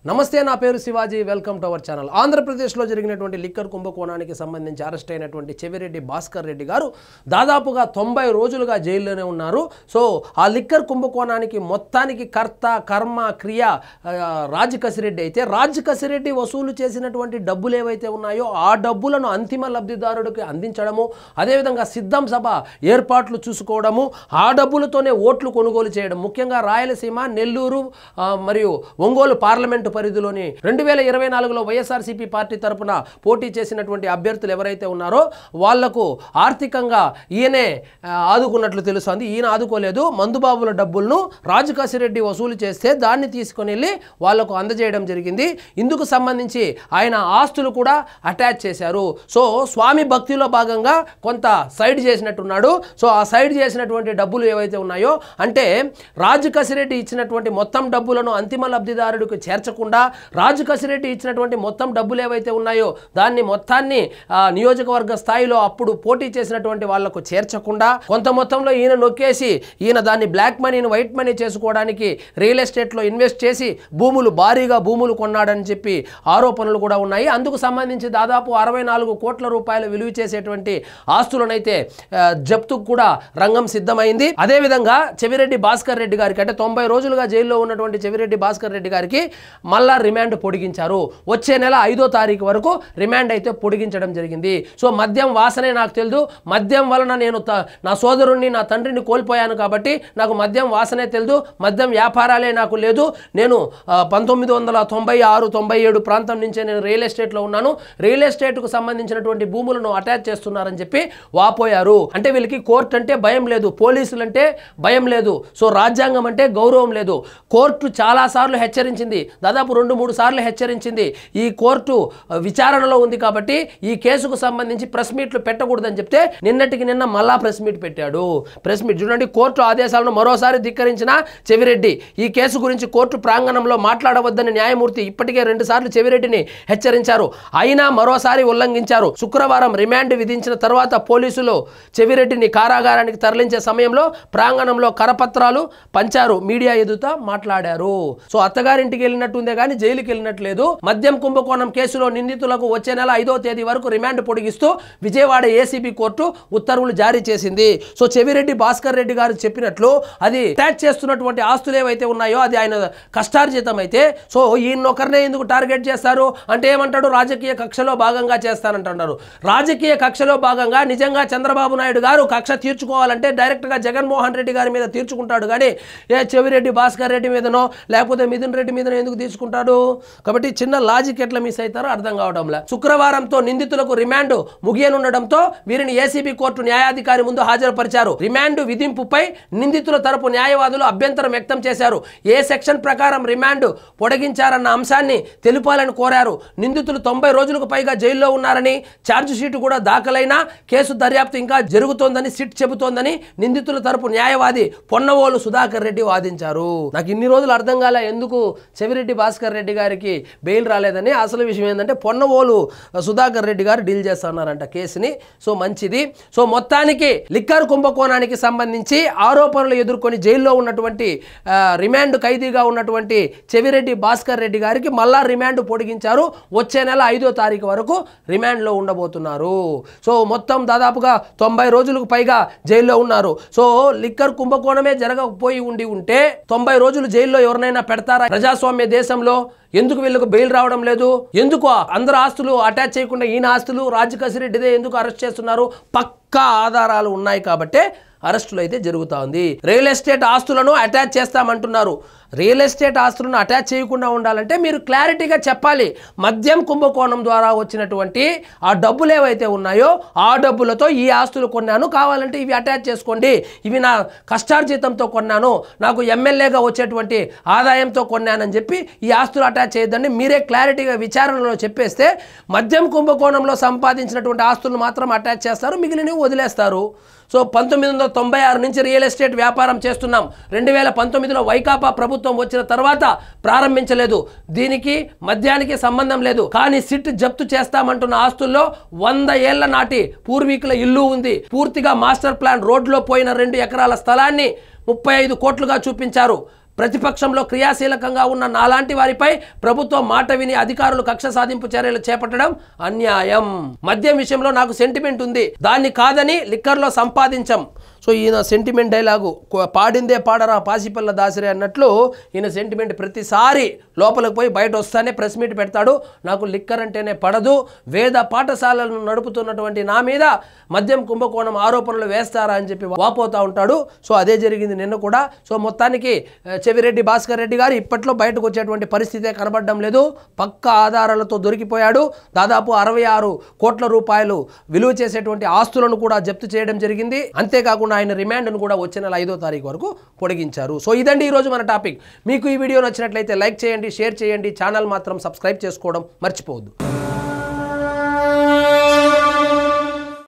నమస్తే, నా పేరు Shivaji. Welcome to our channel. ఆంధ్రప్రదేశ్లో జరిగినటువంటి లిక్కర్ కుంభకోణానికి సంబంధించి అరెస్ట్ అయినటువంటి చెవిరెడ్డి భాస్కర్ రెడ్డి గారు దాదాపుగా 90 రోజులుగా జైల్లోనే ఉన్నారు. సో ఆ లిక్కర్ కుంభకోణానికి మొత్తానికి కర్త కర్మ క్రియ రాజ్ కసిరెడ్డి అయితే, రాజ్ కసిరెడ్డి వసూలు చేసినటువంటి డబ్బులు ఏవైతే ఉన్నాయో ఆ డబ్బులను అంతిమ లబ్ధిదారుడికి అందించడము, అదేవిధంగా సిద్ధం సభ ఏర్పాట్లు చూసుకోవడము, ఆ డబ్బులతోనే ఓట్లు కొనుగోలు చేయడం, ముఖ్యంగా రాయలసీమ, నెల్లూరు మరియు ఒంగోలు పార్లమెంటు పరిధిలోని 2024లో వైఎస్ఆర్సీపీ పార్టీ తరపున పోటీ చేసినటువంటి అభ్యర్థులు ఎవరైతే ఉన్నారో వాళ్లకు ఆర్థికంగా ఈయనే ఆదుకున్నట్లు తెలుస్తోంది. ఈయన ఆదుకోలేదు, మందుబాబుల డబ్బులను రాజ్ కసిరెడ్డి వసూలు చేస్తే దాన్ని తీసుకొని వెళ్ళి వాళ్లకు అందజేయడం జరిగింది. ఇందుకు సంబంధించి ఆయన ఆస్తులు కూడా అటాచ్ చేశారు. సో స్వామి భక్తిలో భాగంగా కొంత సైడ్ చేసినట్టున్నాడు. సో ఆ సైడ్ చేసినటువంటి డబ్బులు ఏవైతే ఉన్నాయో, అంటే రాజ్ కసిరెడ్డి ఇచ్చినటువంటి మొత్తం డబ్బులను అంతిమ లబ్ధిదారుడికి చేర్చకుండా రాజ్ కసిరెడ్డి ఇచ్చినటువంటి మొత్తం డబ్బులు ఏవైతే ఉన్నాయో దాన్ని మొత్తాన్ని నియోజకవర్గ స్థాయిలో అప్పుడు పోటీ చేసినటువంటి వాళ్లకు చేర్చకుండా కొంత మొత్తంలో ఈయన నొక్కేసి ఈయన దాన్ని బ్లాక్ మనీని వైట్ మనీ చేసుకోవడానికి రియల్ ఎస్టేట్లో ఇన్వెస్ట్ చేసి భారీగా భూములు కొన్నాడని చెప్పి ఆరోపణలు కూడా ఉన్నాయి. అందుకు సంబంధించి దాదాపు 64 కోట్ల రూపాయలు విలువ చేసేటువంటి ఆస్తులనైతే జప్తుకు కూడా రంగం సిద్ధమైంది. అదేవిధంగా చెవిరెడ్డి భాస్కర్ రెడ్డి గారికి, అంటే 90 రోజులుగా జైల్లో ఉన్నటువంటి చెవిరెడ్డి భాస్కర్ రెడ్డి గారికి మళ్ళా రిమాండ్ పొడిగించారు. వచ్చే నెల 5వ తారీఖు వరకు రిమాండ్ అయితే పొడిగించడం జరిగింది. సో మద్యం వాసనే నాకు తెలియదు, మద్యం వలన నేను నా సోదరుణ్ణి నా తండ్రిని కోల్పోయాను కాబట్టి నాకు మద్యం వాసనే తెలియదు, మద్యం వ్యాపారాలే నాకు లేదు, నేను 1996-97 ప్రాంతం నుంచే నేను రియల్ ఎస్టేట్లో ఉన్నాను, రియల్ ఎస్టేట్కు సంబంధించినటువంటి భూములను అటాచ్ చేస్తున్నారని చెప్పి వాపోయారు. అంటే వీళ్ళకి కోర్టు అంటే భయం లేదు, పోలీసులు అంటే భయం లేదు, సో రాజ్యాంగం అంటే గౌరవం లేదు. కోర్టు చాలాసార్లు హెచ్చరించింది, దాదాపు 2-3 సార్లు హెచ్చరించింది. ఈ కోర్టు విచారణలో ఉంది కాబట్టి ఈ కేసుకు సంబంధించి ప్రెస్ మీట్లు పెట్టకూడదని చెప్తే నిన్నటికి నిన్న మళ్ళా ప్రెస్ మీట్ పెట్టాడు. ప్రెస్ మీట్ చూడండి, కోర్టు ఆదేశాలను మరోసారి ధిక్కరించిన చెవిరెడ్డి ఈ కేసు గురించి కోర్టు ప్రాంగణంలో మాట్లాడవద్దని న్యాయమూర్తి ఇప్పటికే 2 సార్లు చెవిరెడ్డిని హెచ్చరించారు. అయినా మరోసారి ఉల్లంఘించారు. శుక్రవారం రిమాండ్ విధించిన తర్వాత పోలీసులు చెవిరెడ్డిని కారాగారానికి తరలించే సమయంలో ప్రాంగణంలో కరపత్రాలు పంచారు, మీడియా ఎదుట మాట్లాడారు. సో అత్తగారింటికి వెళ్ళినట్టుందే కానీ జైలుకి వెళ్ళినట్లేదు. మద్యం కుంభకోణం కేసులో నిందితులకు వచ్చే నెల 5వ తేదీ వరకు రిమాండ్ పొడిగిస్తూ విజయవాడ ఏసీబీ కోర్టు ఉత్తర్వులు జారీ చేసింది. సో చెవిరెడ్డి భాస్కర్ రెడ్డి గారు చెప్పినట్లు అది అటాచ్ చేస్తున్నటువంటి ఆస్తులు ఏవైతే ఉన్నాయో అది ఆయన కష్టార్జితం అయితే, సో ఈయనొకరినే ఎందుకు టార్గెట్ చేస్తారు అంటే ఏమంటాడు, రాజకీయ కక్షలో భాగంగా చేస్తానంటున్నారు. రాజకీయ కక్షలో భాగంగా నిజంగా చంద్రబాబు నాయుడు గారు కక్ష తీర్చుకోవాలంటే డైరెక్ట్గా జగన్మోహన్ రెడ్డి గారి మీద తీర్చుకుంటాడు కానీ చెవిరెడ్డి భాస్కర్ రెడ్డి మీదనో లేకపోతే మిథున్ రెడ్డి మీదనో ఎందుకు తీసుకుంటాడు? కాబట్టి చిన్న లాజిక్ ఎట్లా మిస్ అవుతారో అర్థం కావడంలే. శుక్రవారంతో నిందితులకు రిమాండ్ ముగియనుండడంతో వీరిని ఏసీబీ కోర్టు న్యాయాధికారి ముందు హాజరుపరిచారు. రిమాండ్ విధింపుపై నిందితుల తరపు న్యాయవాదులు అభ్యంతరం వ్యక్తం చేశారు. ఏ సెక్షన్ ప్రకారం రిమాండ్ పొడిగించారన్న అంశాన్ని తెలుపాలని కోరారు. నిందితులు 90 రోజులకు పైగా జైల్లో ఉన్నారని, ఛార్జ్ షీట్ కూడా దాఖలైనా కేసు దర్యాప్తు ఇంకా జరుగుతోందని సిట్ చెబుతోందని నిందితుల తరపు న్యాయవాది పొన్నవోలు సుధాకర్ రెడ్డి వాదించారు. నాకు ఇన్ని రోజులు అర్థం కాలే ఎందుకు చెవిరెడ్డి భాస్కర్ రెడ్డి గారికి బెయిల్ రాలేదని. అసలు విషయం ఏంటంటే పొన్నవోలు సుధాకర్ రెడ్డి గారు డీల్ చేస్తున్నారంట కేసుని. సో మంచిది. సో మొత్తానికి లిక్కర్ కుంభకోణానికి సంబంధించి ఆరోపణలు ఎదుర్కొని జైల్లో ఉన్నటువంటి రిమాండ్ ఖైదీగా ఉన్నటువంటి చెవిరెడ్డి భాస్కర్ రెడ్డి గారికి మళ్ళా రిమాండ్ పొడిగించారు. వచ్చే నెల 5వ తారీఖు వరకు రిమాండ్లో ఉండబోతున్నారు. సో మొత్తం దాదాపుగా 90 రోజులకు పైగా జైల్లో ఉన్నారు. సో లిక్కర్ కుంభకోణమే జరగకపోయి ఉంటే 90 రోజులు జైల్లో ఎవరినైనా పెడతారా ప్రజాస్వామ్య దేశంలో? ఎందుకు వీళ్ళకు బెయిల్ రావడం లేదు? ఎందుకు అందరు ఆస్తులు అటాచ్ చేయకుండా ఈయన ఆస్తులు రాజ్ కసిరెడ్డిదే ఎందుకు అరెస్ట్ చేస్తున్నారు? పక్కా ఆధారాలు ఉన్నాయి కాబట్టే అరెస్టులు అయితే జరుగుతూ ఉంది. రియల్ ఎస్టేట్ ఆస్తులను అటాచ్ చేస్తామంటున్నారు. రియల్ ఎస్టేట్ ఆస్తులను అటాచ్ చేయకుండా ఉండాలంటే మీరు క్లారిటీగా చెప్పాలి. మద్యం కుంభకోణం ద్వారా వచ్చినటువంటి ఆ డబ్బులు ఏవైతే ఉన్నాయో ఆ డబ్బులతో ఈ ఆస్తులు కొన్నాను, కావాలంటే ఇవి అటాచ్ చేసుకోండి, ఇవి నా కష్టార్జితంతో కొన్నాను, నాకు ఎమ్మెల్యేగా వచ్చేటువంటి ఆదాయంతో కొన్నానని చెప్పి ఈ ఆస్తులు అటాచ్ చేయొద్దని మీరే క్లారిటీగా విచారణలో చెప్పేస్తే మద్యం కుంభకోణంలో సంపాదించినటువంటి ఆస్తులను మాత్రం అటాచ్ చేస్తారు, మిగిలినవి వదిలేస్తారు. సో 1996 నుంచి రియల్ ఎస్టేట్ వ్యాపారం చేస్తున్నాం. 2019లో వైకాపా ప్రభుత్వం వచ్చిన తర్వాత ప్రారంభించలేదు. దీనికి మద్యానికి సంబంధం లేదు. కానీ సిట్ జప్తు చేస్తామంటున్న ఆస్తుల్లో 100 ఏళ్ల నాటి పూర్వీకుల ఇల్లు ఉంది. పూర్తిగా మాస్టర్ ప్లాన్ రోడ్లో పోయిన 2 ఎకరాల స్థలాన్ని 35 కోట్లుగా చూపించారు. ప్రతిపక్షంలో క్రియాశీలకంగా ఉన్న నాలాంటి వారిపై ప్రభుత్వం మాట విని అధికారులు కక్ష సాధింపు చర్యలు చేపట్టడం అన్యాయం. మద్యం విషయంలో నాకు సెంటిమెంట్ ఉంది, దాన్ని కాదని లిక్కర్లో సంపాదించం. సో ఈయన సెంటిమెంట్ డైలాగు పాడిందే పాడరా పాసిపల్ల దాసిరే అన్నట్లు ఈయన సెంటిమెంట్ ప్రతిసారి లోపలికి పోయి బయట వస్తానే ప్రెస్ మీట్ పెడతాడు. నాకు లిక్కర్ అంటేనే పడదు, వేద పాఠశాలను నడుపుతున్నటువంటి నా మీద మద్యం కుంభకోణం ఆరోపణలు వేస్తారా అని చెప్పి వాపోతూ ఉంటాడు. సో అదే జరిగింది నిన్న కూడా. సో మొత్తానికి చెవిరెడ్డి భాస్కర్ రెడ్డి గారు ఇప్పట్లో బయటకు వచ్చేటువంటి పరిస్థితే కనబడడం లేదు. పక్క ఆధారాలతో దొరికిపోయాడు. దాదాపు 66 కోట్ల రూపాయలు విలువ చేసేటువంటి ఆస్తులను కూడా జప్తు చేయడం జరిగింది. అంతేకాకుండా ఆయన రిమాండ్ను కూడా వచ్చే నెల 5వ తారీఖు వరకు పొడిగించారు. సో ఇదండి ఈరోజు మన టాపిక్. మీకు ఈ వీడియో నచ్చినట్లయితే లైక్ చేయండి, షేర్ చేయండి, ఛానల్ మాత్రం సబ్స్క్రైబ్ చేసుకోవడం మర్చిపోవద్దు.